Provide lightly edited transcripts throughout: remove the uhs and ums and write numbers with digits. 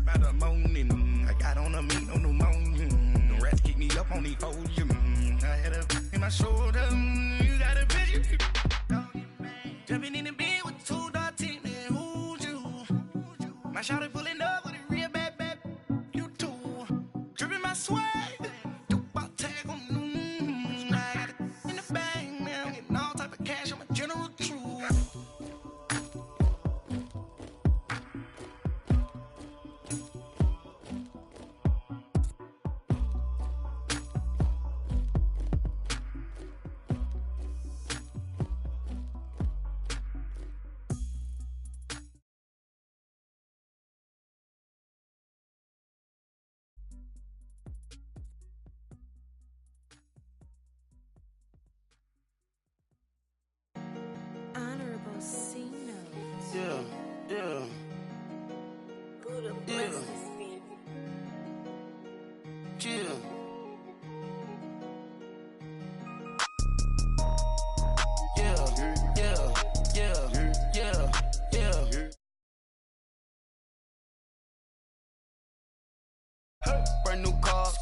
By the morning, I got on a meat, no pneumonia. The rats keep me up on these folium. I had a in my shoulder. You got a bitch. Jumping in the bed with 2 dark teeth, man. Who's you? My shawty pulling up with a real bad. You too. Dripping my swag. Do about tag on. I got it in the bag, man. I'm getting all type of cash. I'm a general truth. Brand new cars,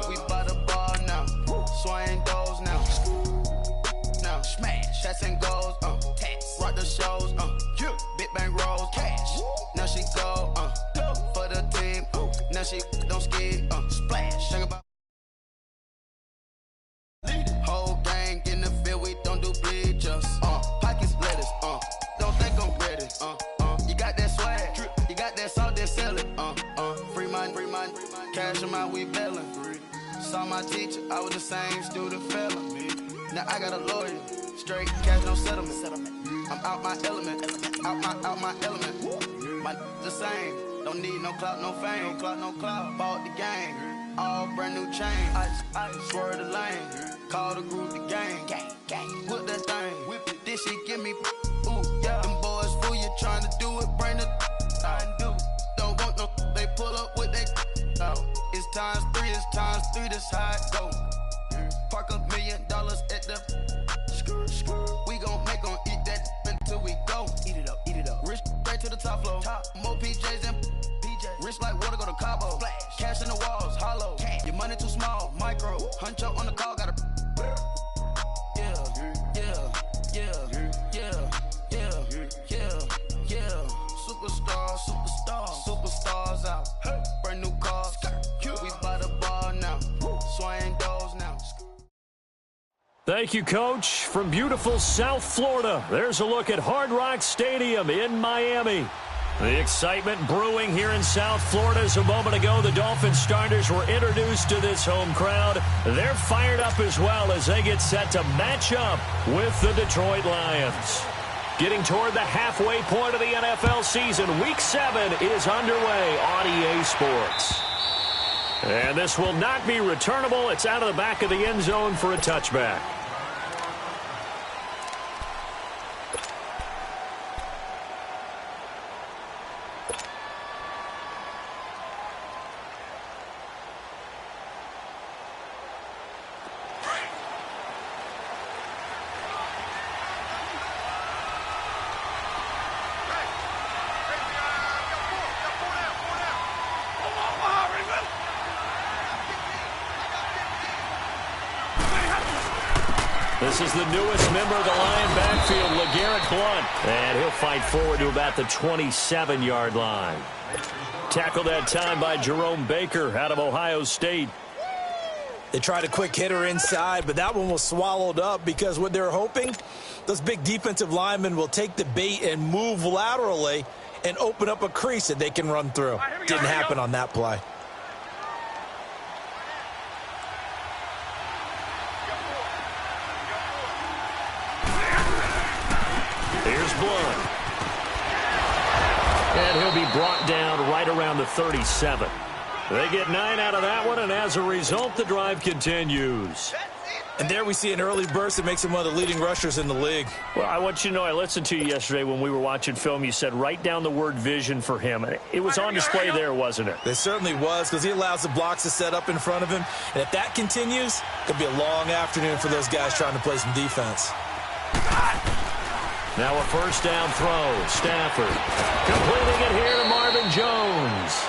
we by the bar now. Swaying doors now. Now smash, shots and goals, tax. Rock the shows, big bang rolls, cash. Now she go, for the team, now she don't ski, splash. Think about whole gang in the field, we don't do bleachers. Pockets lettuce, don't think I'm ready. You got that swag, you got that salt, then sell it. Free mind, cash them out, we bailin'. Saw my teacher, I was the same student fella. Now I got a lawyer, straight cash, no settlement. I'm out my element, out my element. My the same, don't need no clout, no fame. No clout, bought the game, all brand new chain. I swerve the lane, call the group the gang. Whip that thing, whip it, this shit give me, ooh, yeah. Them boys fool you trying to do it, bring the don't want no, they pull up with they it's times 3, this how it go. Park $1 million at the we gon' make 'em eat that until we go. Eat it up. Rich straight to the top floor. More PJs and rich like water, go to Cabo. Splash. Cash in the walls, hollow. Cash. Your money too small, micro. Huncho on the call, gotta Superstars out. Brand new cars. We by the bar now. Swaying doors now. Thank you, Coach. From beautiful South Florida, there's a look at Hard Rock Stadium in Miami. The excitement brewing here in South Florida as a moment ago the Dolphins starters were introduced to this home crowd. They're fired up as well as they get set to match up with the Detroit Lions. Getting toward the halfway point of the NFL season, Week 7 is underway on EA Sports. And this will not be returnable. It's out of the back of the end zone for a touchback. This is the newest member of the Lion backfield, LeGarrette Blount. And he'll fight forward to about the 27-yard line. Tackled that time by Jerome Baker out of Ohio State. They tried a quick hitter inside, but that one was swallowed up because what they're hoping, those big defensive linemen will take the bait and move laterally and open up a crease that they can run through. Didn't happen on that play. Here's Blount. And he'll be brought down right around the 37. They get 9 out of that one, and as a result, the drive continues. And there we see an early burst that makes him one of the leading rushers in the league. Well, I want you to know, I listened to you yesterday when we were watching film. You said write down the word vision for him. It was on display there, wasn't it? It certainly was, because he allows the blocks to set up in front of him. And if that continues, it could be a long afternoon for those guys trying to play some defense. Now a first down throw. Stafford completing it here to Marvin Jones.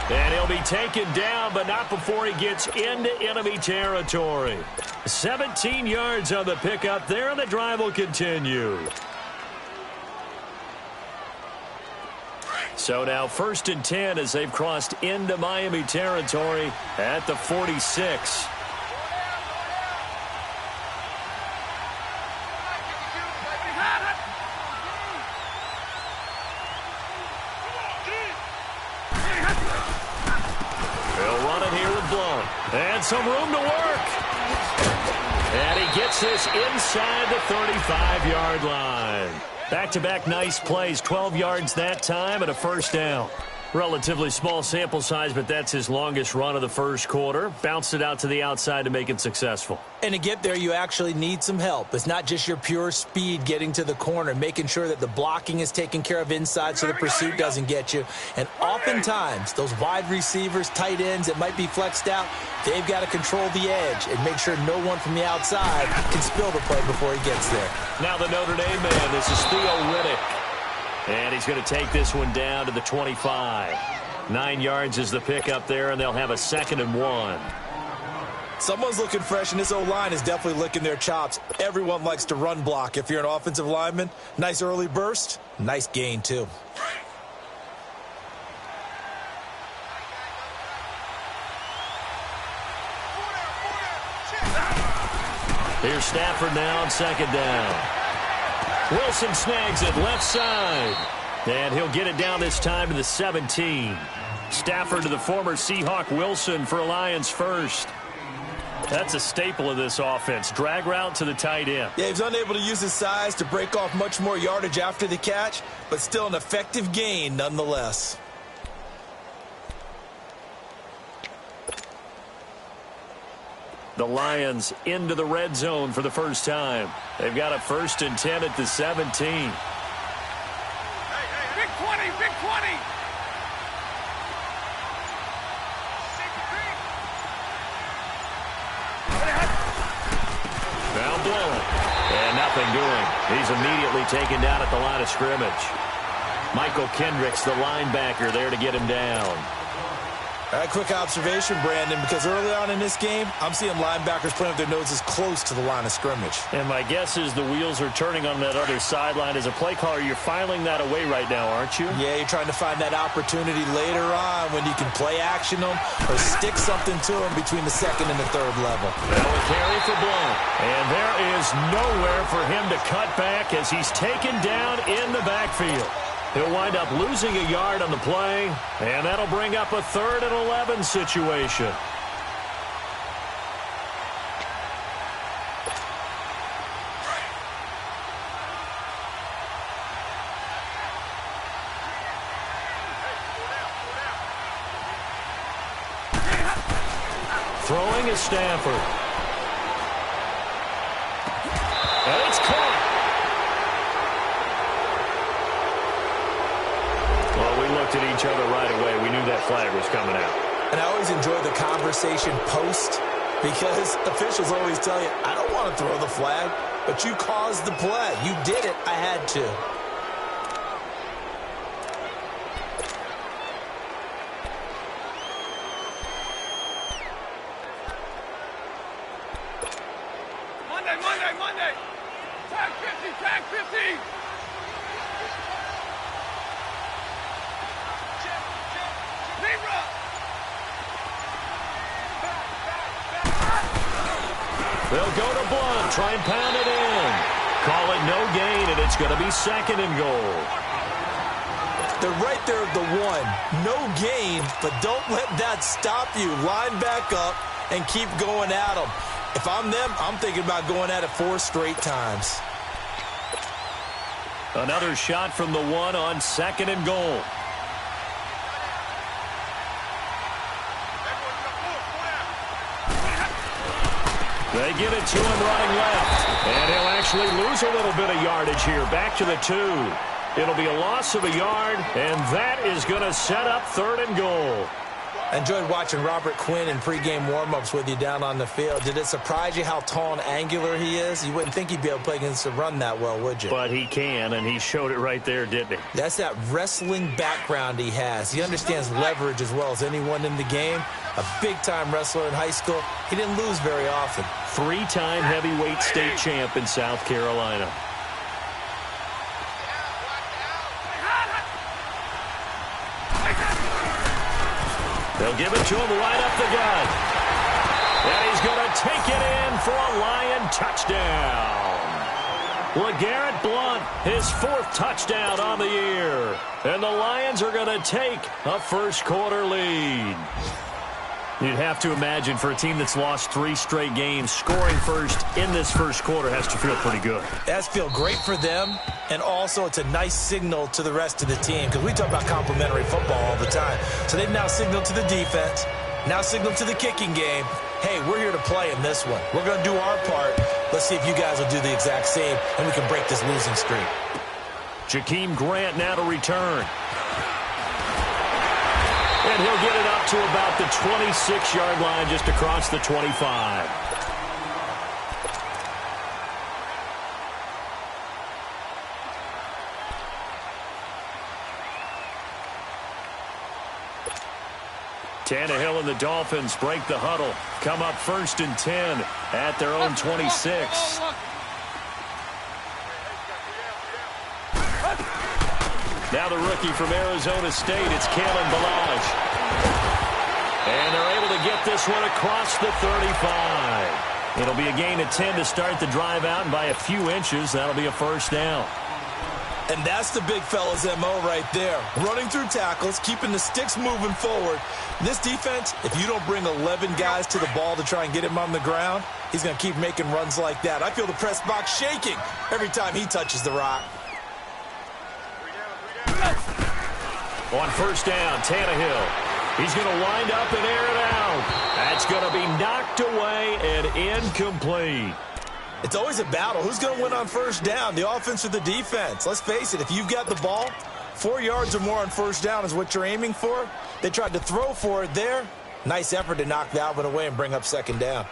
And he'll be taken down, but not before he gets into enemy territory. 17 yards on the pickup there, and the drive will continue. So now 1st and 10 as they've crossed into Miami territory at the 46. And some room to work. And he gets this inside the 35-yard line. Back-to-back nice plays, 12 yards that time and a first down. Relatively small sample size, but that's his longest run of the first quarter. Bounced it out to the outside to make it successful. And to get there, you actually need some help. It's not just your pure speed getting to the corner, making sure that the blocking is taken care of inside so the pursuit doesn't get you. And oftentimes, those wide receivers, tight ends that might be flexed out, they've got to control the edge and make sure no one from the outside can spill the play before he gets there. Now the Notre Dame man, this is WRECKSHOP12's. And he's going to take this one down to the 25. 9 yards is the pickup there, and they'll have a 2nd and 1. Someone's looking fresh, and this O-line is definitely licking their chops. Everyone likes to run block. If you're an offensive lineman, nice early burst, nice gain, too. Here's Stafford now on 2nd down. Wilson snags it left side. And he'll get it down this time to the 17. Stafford to the former Seahawk Wilson for Lions first. That's a staple of this offense. Drag route to the tight end. Yeah, he's unable to use his size to break off much more yardage after the catch, but still an effective gain nonetheless. The Lions into the red zone for the first time. They've got a 1st and 10 at the 17. Hey, big 20, big 20. Now blowing. And nothing doing. He's immediately taken down at the line of scrimmage. Michael Kendricks, the linebacker, there to get him down. All right, quick observation, Brandon, because early on in this game, I'm seeing linebackers playing with their noses close to the line of scrimmage. And my guess is the wheels are turning on that other sideline. As a play caller, you're filing that away right now, aren't you? Yeah, you're trying to find that opportunity later on when you can play action them or stick something to them between the 2nd and the 3rd level. Now a carry for Blount. And there is nowhere for him to cut back as he's taken down in the backfield. He'll wind up losing a yard on the play, and that'll bring up a 3rd and 11 situation. Throwing is Stafford. And it's caught. Looked at each other right away. We knew that flag was coming out. And I always enjoy the conversation post because officials always tell you, I don't want to throw the flag, but you caused the play. You did it. I had to. Monday. Tag 50. They'll go to Blount, try and pound it in. Call it no gain, and it's going to be 2nd and goal. They're right there at the 1. No gain, but don't let that stop you. Line back up and keep going at them. If I'm them, I'm thinking about going at it 4 straight times. Another shot from the 1 on 2nd and goal. They get it to him running left. And he'll actually lose a little bit of yardage here. Back to the 2. It'll be a loss of a yard, and that is going to set up 3rd and goal. I enjoyed watching Robert Quinn in pregame warm-ups with you down on the field. Did it surprise you how tall and angular he is? You wouldn't think he'd be able to play against the run that well, would you? But he can, and he showed it right there, didn't he? That's that wrestling background he has. He understands leverage as well as anyone in the game. A big-time wrestler in high school. He didn't lose very often. Three-time heavyweight state champ in South Carolina. They'll give it to him right up the gut. And he's going to take it in for a Lion touchdown. LeGarrette Blount, his 4th touchdown on the year. And the Lions are going to take a first-quarter lead. You'd have to imagine for a team that's lost 3 straight games, scoring first in this first quarter has to feel pretty good. That's feel great for them, and also it's a nice signal to the rest of the team because we talk about complimentary football all the time. So they've now signaled to the defense, now signaled to the kicking game, hey, we're here to play in this one. We're going to do our part. Let's see if you guys will do the exact same, and we can break this losing streak. Jakeem Grant now to return. And he'll get it up to about the 26-yard line, just across the 25. Tannehill and the Dolphins break the huddle. Come up 1st and 10 at their own 26. Now the rookie from Arizona State, it's Kalen Ballage. And they're able to get this one across the 35. It'll be a gain of 10 to start the drive out, and by a few inches, that'll be a first down. And that's the big fella's MO right there. Running through tackles, keeping the sticks moving forward. This defense, if you don't bring 11 guys to the ball to try and get him on the ground, he's going to keep making runs like that. I feel the press box shaking every time he touches the rock. On first down, Tannehill. He's going to wind up and air it out. That's going to be knocked away and incomplete. It's always a battle. Who's going to win on first down, the offense or the defense? Let's face it, if you've got the ball, 4 yards or more on first down is what you're aiming for. They tried to throw for it there. Nice effort to knock that one away and bring up second down.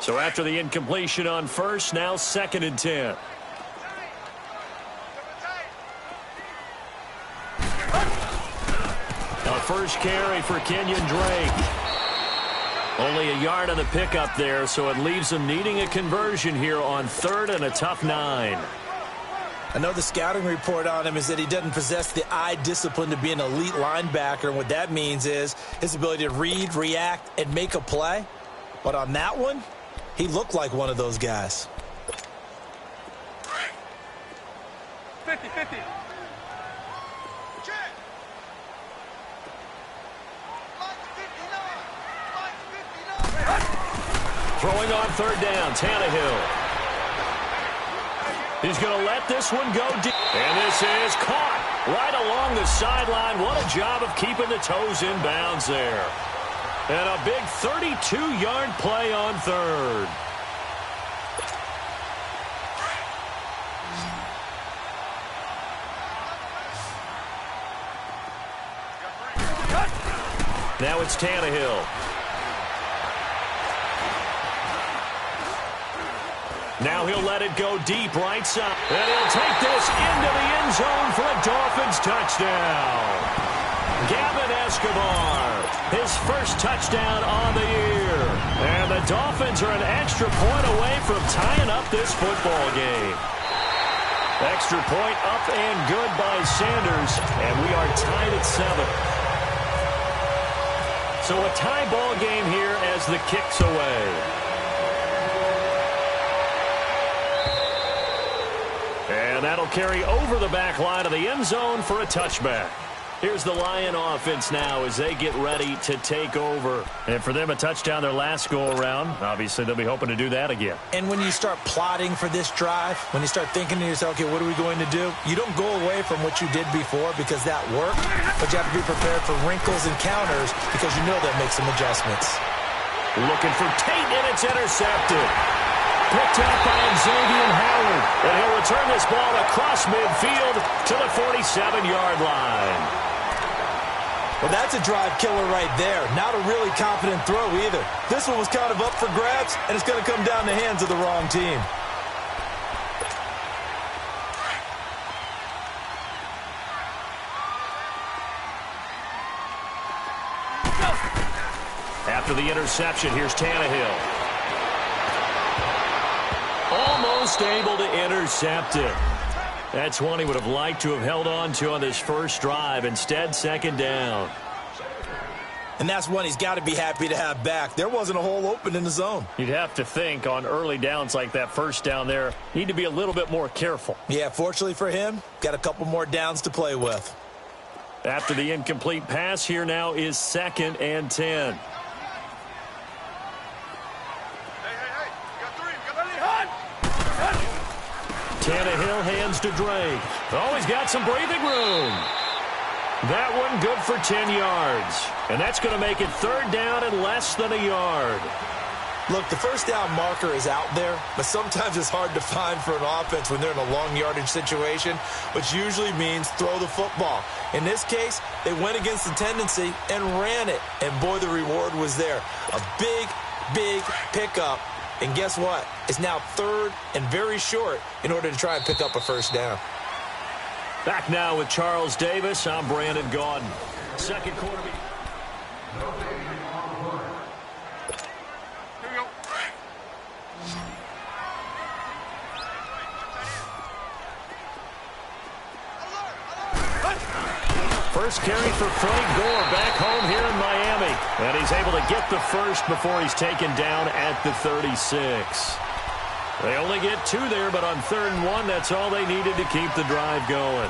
So after the incompletion on first, now 2nd and 10. First carry for Kenyon Drake. Only a yard on the pickup there, so it leaves him needing a conversion here on 3rd and a tough 9. I know the scouting report on him is that he doesn't possess the eye discipline to be an elite linebacker, and what that means is his ability to read, react, and make a play. But on that one, he looked like one of those guys. 50-50. Throwing on 3rd down, Tannehill. He's going to let this one go deep. And this is caught right along the sideline. What a job of keeping the toes in bounds there. And a big 32-yard play on 3rd. Now it's Tannehill. Now he'll let it go deep right side. And he'll take this into the end zone for a Dolphins touchdown. Gavin Escobar, his first touchdown on the year. And the Dolphins are an extra point away from tying up this football game. Extra point up and good by Sanders. And we are tied at 7. So a tie ball game here as the kick's away. And that'll carry over the back line of the end zone for a touchback. Here's the Lion offense now as they get ready to take over. And for them, a touchdown their last go-around. Obviously, they'll be hoping to do that again. And when you start plotting for this drive, when you start thinking to yourself, okay, what are we going to do? You don't go away from what you did before because that worked, but you have to be prepared for wrinkles and counters because you know they'll make some adjustments. Looking for Tate, and it's intercepted. Picked up by Xavier Howard. And he'll return this ball across midfield to the 47-yard line. Well, that's a drive killer right there. Not a really confident throw either. This one was kind of up for grabs, and it's going to come down the hands of the wrong team. After the interception, here's Tannehill. Almost able to intercept it. That's one he would have liked to have held on to on this first drive. Instead, second down. And that's one he's got to be happy to have back. There wasn't a hole open in the zone. You'd have to think on early downs like that first down there, need to be a little bit more careful. Yeah, fortunately for him, got a couple more downs to play with. After the incomplete pass, here now is 2nd and 10. Tannehill hands to Drake. Oh, he's got some breathing room. That one good for 10 yards. And that's going to make it 3rd down and less than a yard. Look, the first down marker is out there, but sometimes it's hard to find for an offense when they're in a long yardage situation, which usually means throw the football. In this case, they went against the tendency and ran it. And boy, the reward was there. A big, big pickup. And guess what? It's now 3rd and very short in order to try and pick up a first down. Back now with Charles Davis. I'm Brandon Gaudin. Second quarter. First carry for Frank Gore back home here in Miami. And he's able to get the first before he's taken down at the 36. They only get 2 there, but on 3rd and 1, that's all they needed to keep the drive going.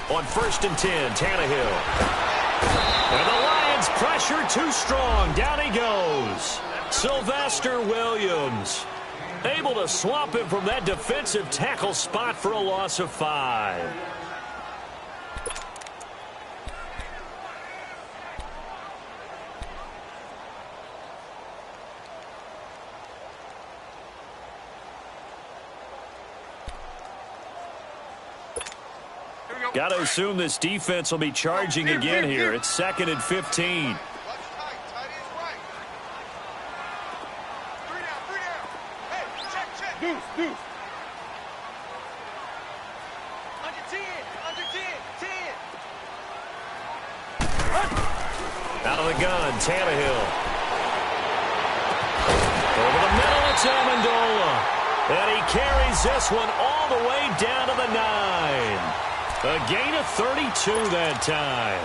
On 1st and 10, Tannehill. And the Lions pressure too strong. Down he goes. Sylvester Williams able to swap him from that defensive tackle spot for a loss of 5. Got to assume this defense will be charging again here. It's 2nd and 15. Deuce. Out of the gun, Tannehill. Over the middle, it's Amendola. And he carries this one all the way down to the 9. A gain of 32 that time.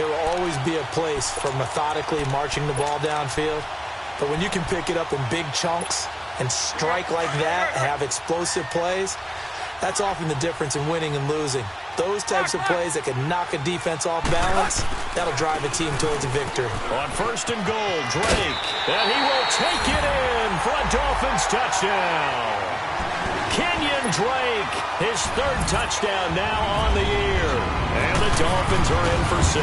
There will always be a place for methodically marching the ball downfield. But when you can pick it up in big chunks and strike like that, have explosive plays, that's often the difference in winning and losing. Those types of plays that can knock a defense off balance, that'll drive a team towards a victory. On 1st and goal, Drake. And he will take it in for a Dolphins touchdown. Kenyon Drake, his 3rd touchdown now on the year. And the Dolphins are in for 6.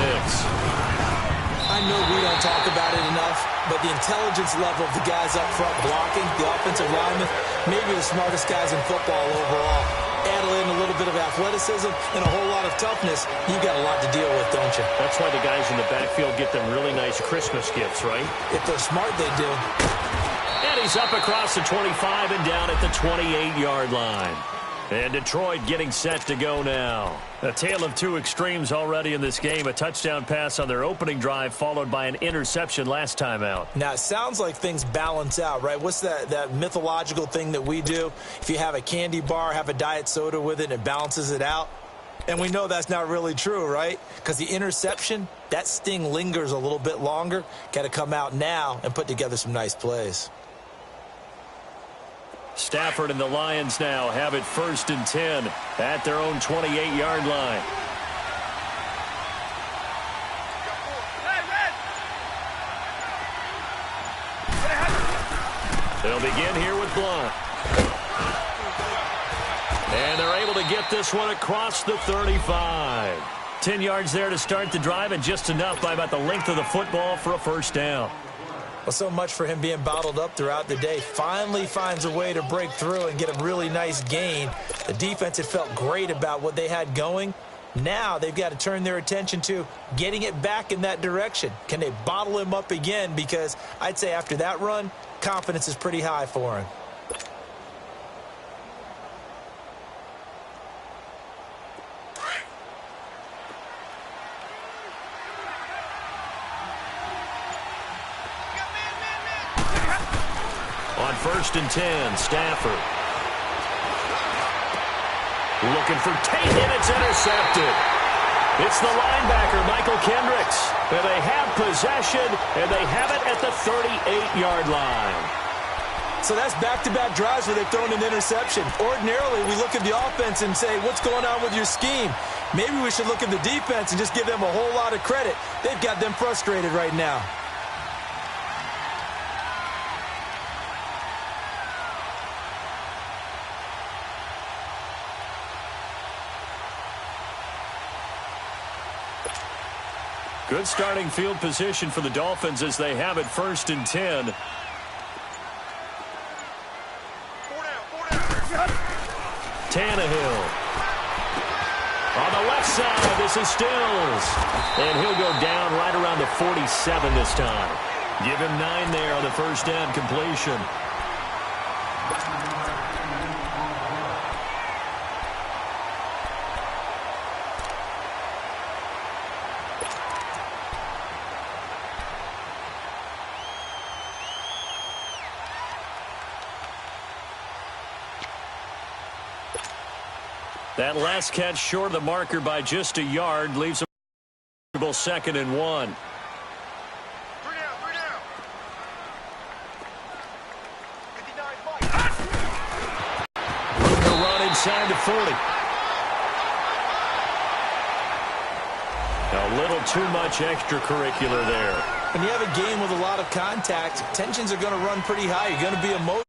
I know we don't talk about it enough, but the intelligence level of the guys up front blocking, the offensive linemen, maybe the smartest guys in football overall. Add in a little bit of athleticism and a whole lot of toughness, you've got a lot to deal with, don't you? That's why the guys in the backfield get them really nice Christmas gifts, right? If they're smart, they do. And he's up across the 25 and down at the 28-yard line. And Detroit getting set to go now. A tale of 2 extremes already in this game. A touchdown pass on their opening drive followed by an interception last time out. Now, it sounds like things balance out, right? What's that mythological thing that we do? If you have a candy bar, have a diet soda with it, and it balances it out. And we know that's not really true, right? Because the interception, that sting lingers a little bit longer. Got to come out now and put together some nice plays. Stafford and the Lions now have it 1st and 10 at their own 28-yard line. They'll begin here with Blunt. And they're able to get this one across the 35. 10 yards there to start the drive, and just enough by about the length of the football for a first down. Well, so much for him being bottled up throughout the day. Finally finds a way to break through and get a really nice gain. The defense had felt great about what they had going. Now they've got to turn their attention to getting it back in that direction. Can they bottle him up again? Because I'd say after that run, confidence is pretty high for him. On 1st and 10, Stafford. Looking for Tate, and it's intercepted. It's the linebacker, Michael Kendricks. And they have possession, and they have it at the 38-yard line. So that's back-to-back drives where they've thrown an interception. Ordinarily, we look at the offense and say, what's going on with your scheme? Maybe we should look at the defense and just give them a whole lot of credit. They've got them frustrated right now. Good starting field position for the Dolphins as they have it 1st and 10. Tannehill. On the left side, this is Stills. And he'll go down right around the 47 this time. Give him 9 there on the first down completion. That last catch short of the marker by just a yard leaves a 2nd and 1. Room to run inside the 40. A little too much extracurricular there. When you have a game with a lot of contact, tensions are going to run pretty high. You're going to be emotional.